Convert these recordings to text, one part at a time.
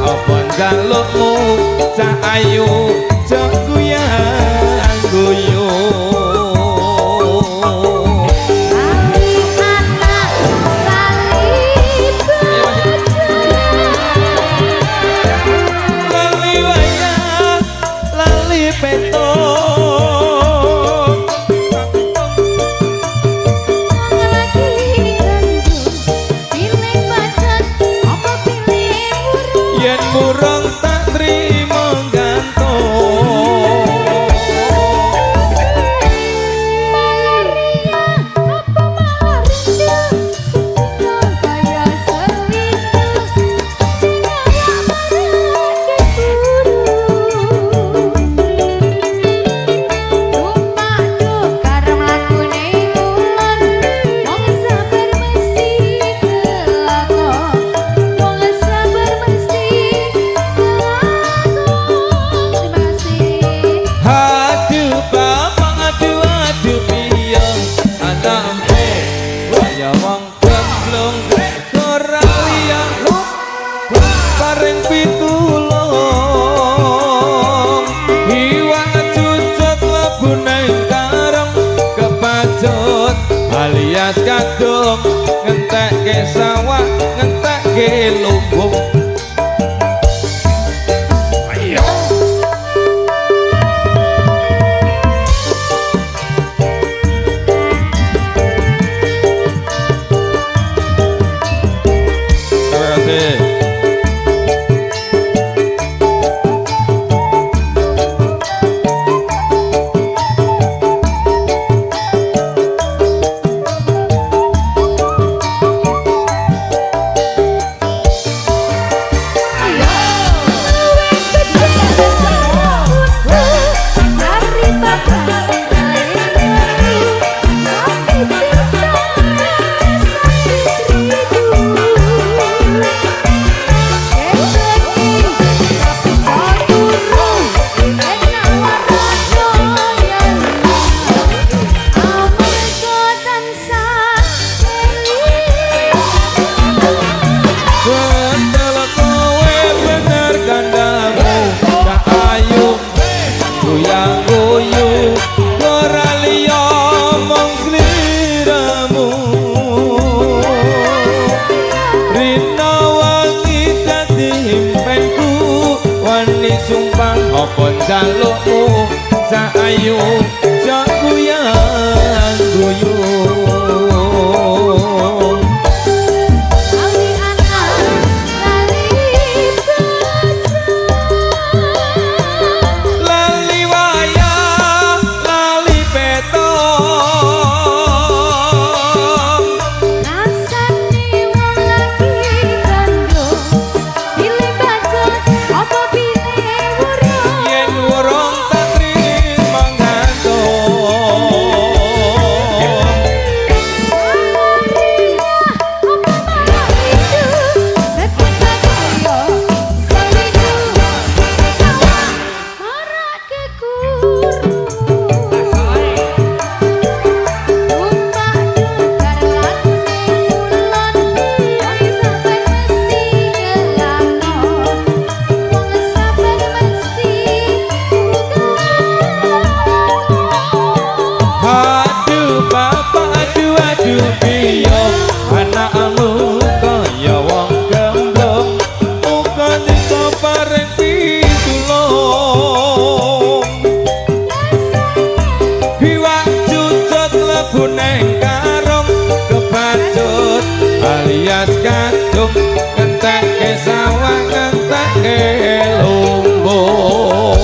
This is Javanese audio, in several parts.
apa jalukmu cah ayu cak guyang guyung. Murung tak terima gantung malaria apa malaria sudah kaya selingkuh singalah marake guru tumpah tukar mlakune wulan wong sabar mesti kelakon wong sabar mesti. Aduh bapak aduh piyong anakmu kaya wong gemblung ora liya paring pitulung iwak cucut lebu nang kareng kepacut alias kadung ngentekke sawah ngentekke lumbung. Apa jalukmu cak ayu cak guyang guyung. Lali anak lali baca lali wayah lali petong rasane wong lagi gandung pilih baca apa urung tak terima gantung anakmu kaya wong gemblong muga dika paring pitulung iwak cucut lebu neng karung kepacut alias kadung ngentekke sawah ngentekke lumbung.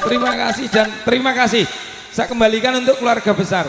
Terima kasih dan terima kasih. Saya kembalikan untuk keluarga besar.